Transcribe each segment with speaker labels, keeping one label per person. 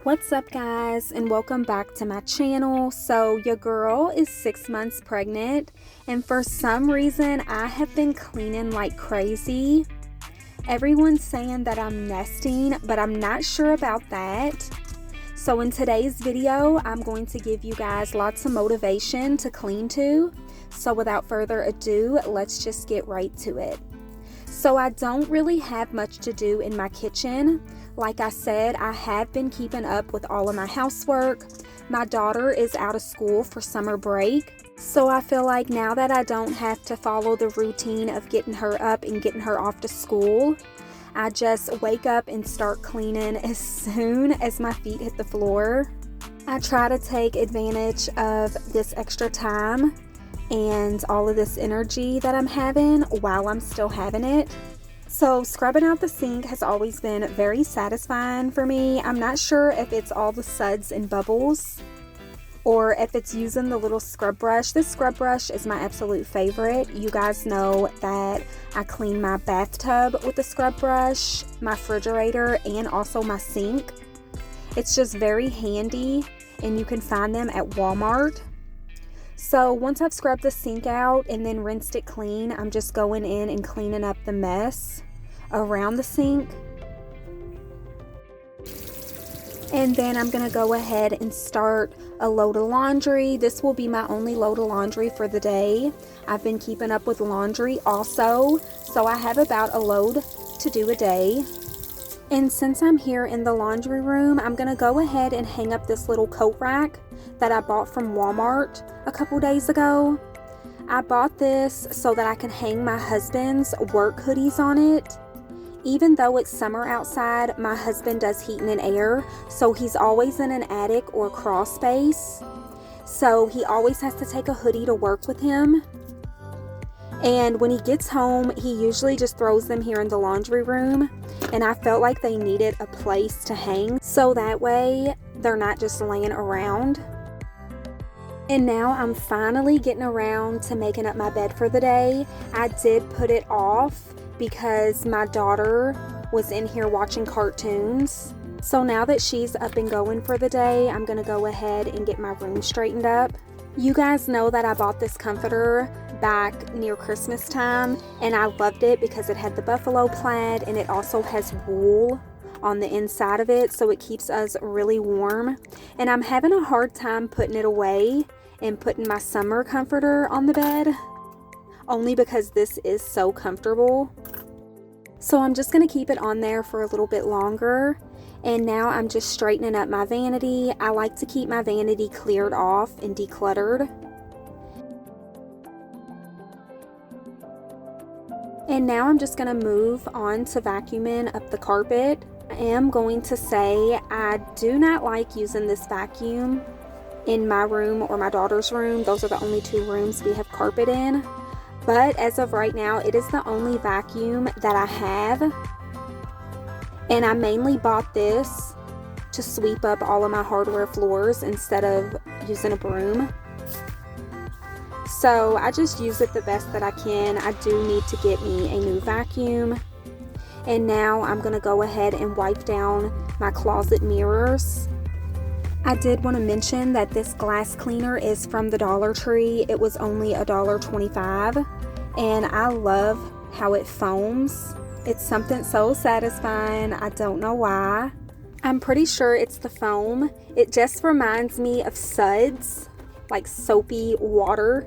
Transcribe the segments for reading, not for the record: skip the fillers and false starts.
Speaker 1: What's up, guys, and welcome back to my channel. So your girl is 6 months pregnant, and for some reason I have been cleaning like crazy. Everyone's saying that I'm nesting, but I'm not sure about that. So in today's video, I'm going to give you guys lots of motivation to clean to. So without further ado, let's just get right to it. So I don't really have much to do in my kitchen. Like I said, I have been keeping up with all of my housework. My daughter is out of school for summer break, so I feel like now that I don't have to follow the routine of getting her up and getting her off to school, I just wake up and start cleaning as soon as my feet hit the floor. I try to take advantage of this extra time and all of this energy that I'm having while I'm still having it. So scrubbing out the sink has always been very satisfying for me. I'm not sure if it's all the suds and bubbles or if it's using the little scrub brush. This scrub brush is my absolute favorite. You guys know that I clean my bathtub with the scrub brush, my refrigerator, and also my sink. It's just very handy, and you can find them at Walmart. So once I've scrubbed the sink out and then rinsed it clean, I'm just going in and cleaning up the mess around the sink. And then I'm going to go ahead and start a load of laundry. This will be my only load of laundry for the day. I've been keeping up with laundry also, so I have about a load to do a day. And since I'm here in the laundry room, I'm going to go ahead and hang up this little coat rack that I bought from Walmart a couple days ago. I bought this so that I can hang my husband's work hoodies on it. Even though it's summer outside, my husband does heating and air, so he's always in an attic or crawl space. So he always has to take a hoodie to work with him. And when he gets home, he usually just throws them here in the laundry room. And I felt like they needed a place to hang, so that way they're not just laying around. And now I'm finally getting around to making up my bed for the day. I did put it off because my daughter was in here watching cartoons. So now that she's up and going for the day, I'm gonna go ahead and get my room straightened up. You guys know that I bought this comforter back near Christmas time, and I loved it because it had the buffalo plaid and it also has wool on the inside of it, so it keeps us really warm. And I'm having a hard time putting it away and putting my summer comforter on the bed, only because this is so comfortable. So I'm just going to keep it on there for a little bit longer. And now I'm just straightening up my vanity. I like to keep my vanity cleared off and decluttered. And now I'm just going to move on to vacuuming up the carpet. I am going to say I do not like using this vacuum in my room or my daughter's room. Those are the only two rooms we have carpet in. But as of right now, it is the only vacuum that I have. And I mainly bought this to sweep up all of my hardware floors instead of using a broom. So I just use it the best that I can. I do need to get me a new vacuum. And now I'm going to go ahead and wipe down my closet mirrors. I did want to mention that this glass cleaner is from the Dollar Tree. It was only $1.25, and I love how it foams. It's something so satisfying. I don't know why. I'm pretty sure it's the foam. It just reminds me of suds, like soapy water,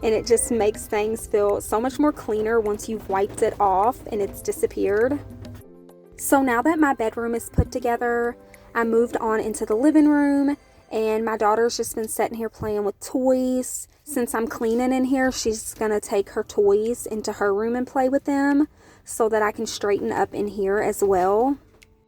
Speaker 1: and it just makes things feel so much more cleaner once you've wiped it off and it's disappeared. So now that my bedroom is put together, I moved on into the living room, and my daughter's just been sitting here playing with toys. Since I'm cleaning in here, she's gonna take her toys into her room and play with them so that I can straighten up in here as well.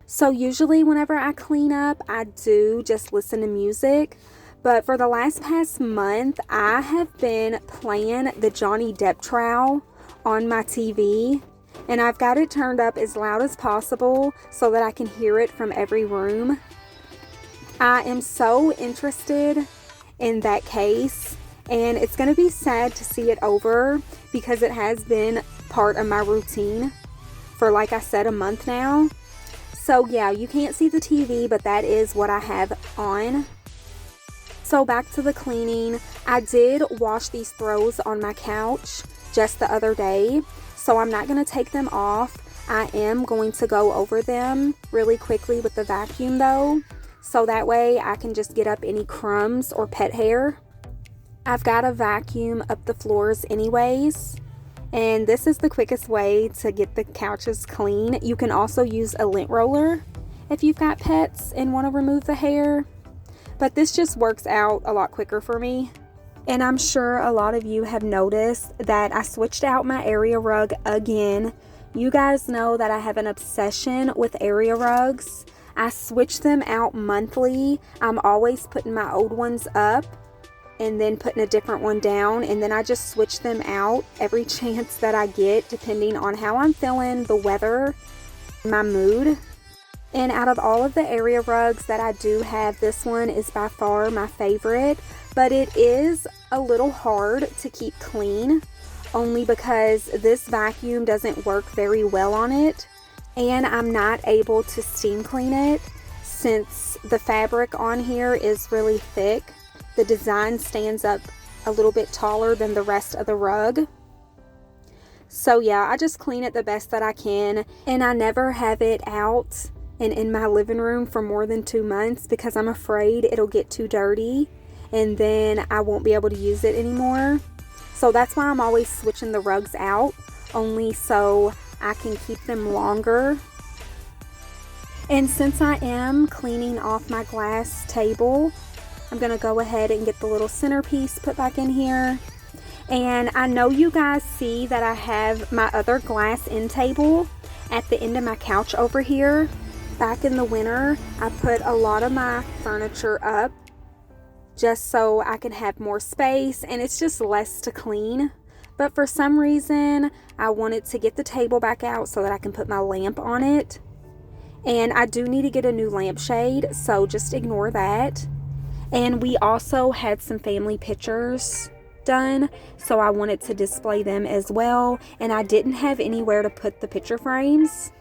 Speaker 1: So usually whenever I clean up, I do just listen to music. But for the past month, I have been playing the Johnny Depp trial on my TV. And I've got it turned up as loud as possible so that I can hear it from every room. I am so interested in that case, and it's going to be sad to see it over because it has been part of my routine for, like I said, a month now. So yeah, you can't see the TV, but that is what I have on. So back to the cleaning. I did wash these throws on my couch just the other day, so I'm not going to take them off. I am going to go over them really quickly with the vacuum though, so that way I can just get up any crumbs or pet hair. I've got to vacuum up the floors anyways, and this is the quickest way to get the couches clean. You can also use a lint roller if you've got pets and want to remove the hair, but this just works out a lot quicker for me. And I'm sure a lot of you have noticed that I switched out my area rug again. You guys know that I have an obsession with area rugs. I switch them out monthly. I'm always putting my old ones up and then putting a different one down, and then I just switch them out every chance that I get, depending on how I'm feeling, the weather, my mood. And out of all of the area rugs that I do have, this one is by far my favorite, but it is a little hard to keep clean, only because this vacuum doesn't work very well on it, and I'm not able to steam clean it since the fabric on here is really thick. The design stands up a little bit taller than the rest of the rug. So yeah, I just clean it the best that I can, and I never have it out and in my living room for more than 2 months because I'm afraid it'll get too dirty and then I won't be able to use it anymore. So that's why I'm always switching the rugs out, only so I can keep them longer. And since I am cleaning off my glass table, I'm going to go ahead and get the little centerpiece put back in here. And I know you guys see that I have my other glass end table at the end of my couch over here. Back in the winter, I put a lot of my furniture up just so I can have more space, and it's just less to clean. But for some reason, I wanted to get the table back out so that I can put my lamp on it. And I do need to get a new lampshade, so just ignore that. And we also had some family pictures done, so I wanted to display them as well, and I didn't have anywhere to put the picture frames.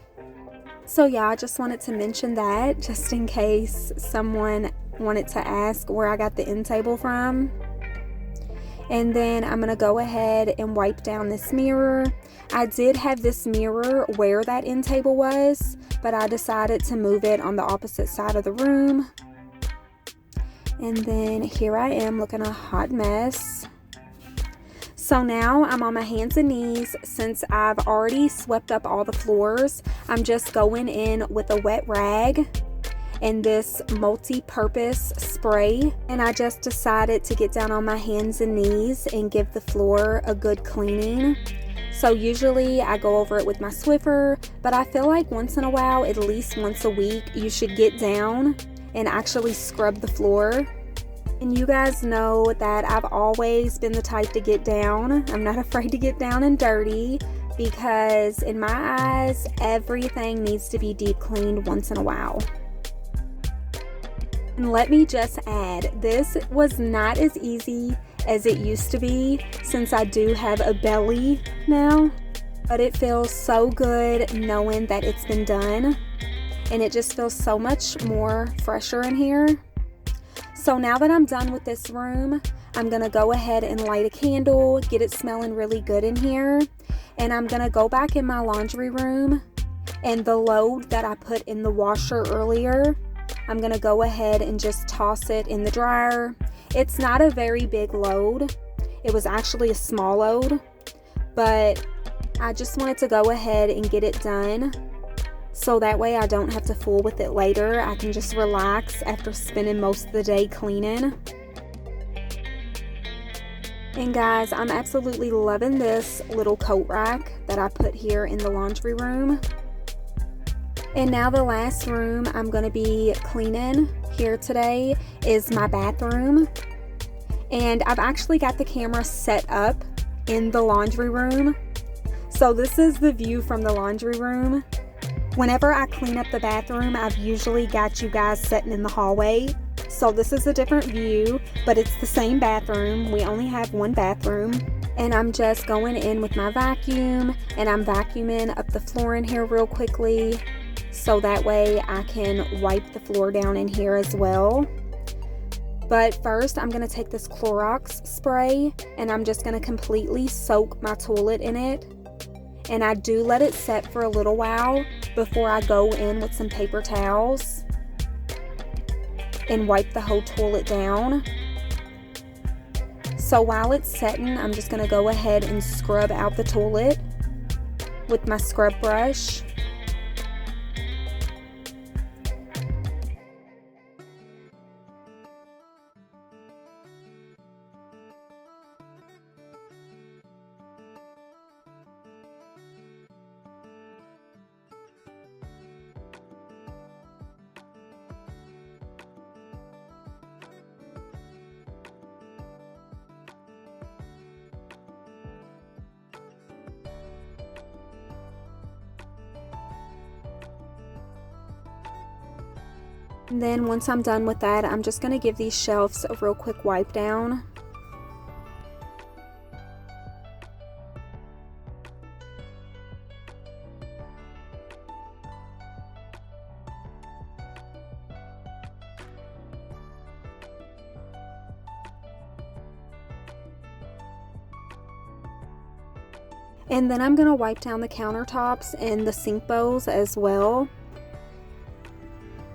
Speaker 1: So yeah, I just wanted to mention that just in case someone wanted to ask where I got the end table from. And then I'm going to go ahead and wipe down this mirror. I did have this mirror where that end table was, but I decided to move it on the opposite side of the room. And then here I am looking a hot mess. So now I'm on my hands and knees. Since I've already swept up all the floors, I'm just going in with a wet rag and this multi-purpose spray, and I just decided to get down on my hands and knees and give the floor a good cleaning. So usually I go over it with my Swiffer, but I feel like once in a while, at least once a week, you should get down and actually scrub the floor. And you guys know that I've always been the type to get down. I'm not afraid to get down and dirty because in my eyes, everything needs to be deep cleaned once in a while. And let me just add, this was not as easy as it used to be since I do have a belly now, but it feels so good knowing that it's been done, and it just feels so much more fresher in here. So now that I'm done with this room, I'm going to go ahead and light a candle, get it smelling really good in here. And I'm going to go back in my laundry room, and the load that I put in the washer earlier, I'm going to go ahead and just toss it in the dryer. It's not a very big load. It was actually a small load, but I just wanted to go ahead and get it done. So that way I don't have to fool with it later. I can just relax after spending most of the day cleaning. And guys, I'm absolutely loving this little coat rack that I put here in the laundry room. And now the last room I'm going to be cleaning here today is my bathroom. And I've actually got the camera set up in the laundry room. So this is the view from the laundry room. Whenever I clean up the bathroom, I've usually got you guys sitting in the hallway. So this is a different view, but it's the same bathroom. We only have one bathroom. And I'm just going in with my vacuum, and I'm vacuuming up the floor in here real quickly so that way I can wipe the floor down in here as well. But first, I'm going to take this Clorox spray and I'm just going to completely soak my toilet in it. And I do let it set for a little while before I go in with some paper towels and wipe the whole toilet down. So while it's setting, I'm just going to go ahead and scrub out the toilet with my scrub brush. And then once I'm done with that, I'm just going to give these shelves a real quick wipe down. And then I'm going to wipe down the countertops and the sink bowls as well.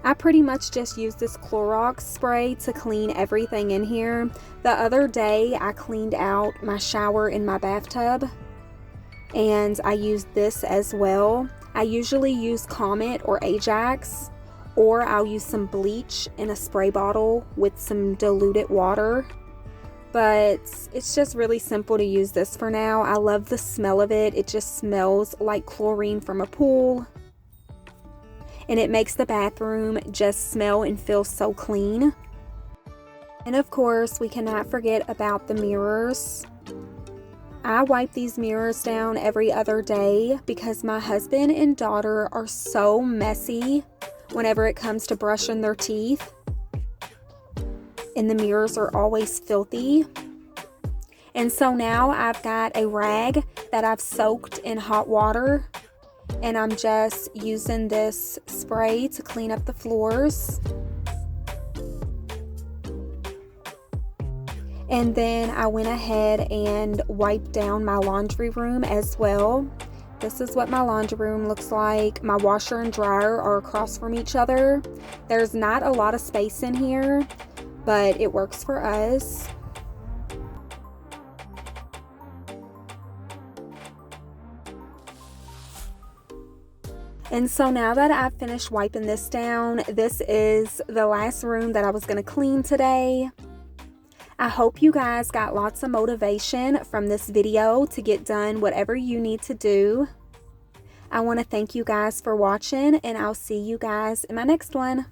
Speaker 1: I pretty much just use this Clorox spray to clean everything in here. The other day I cleaned out my shower in my bathtub and I used this as well. I usually use Comet or Ajax, or I'll use some bleach in a spray bottle with some diluted water. But it's just really simple to use this for now. I love the smell of it. It just smells like chlorine from a pool. And it makes the bathroom just smell and feel so clean. And of course, we cannot forget about the mirrors. I wipe these mirrors down every other day because my husband and daughter are so messy whenever it comes to brushing their teeth. And the mirrors are always filthy. And so now I've got a rag that I've soaked in hot water. And I'm just using this spray to clean up the floors. And then I went ahead and wiped down my laundry room as well. This is what my laundry room looks like. My washer and dryer are across from each other. There's not a lot of space in here, but it works for us. And so now that I've finished wiping this down, this is the last room that I was going to clean today. I hope you guys got lots of motivation from this video to get done whatever you need to do. I want to thank you guys for watching, and I'll see you guys in my next one.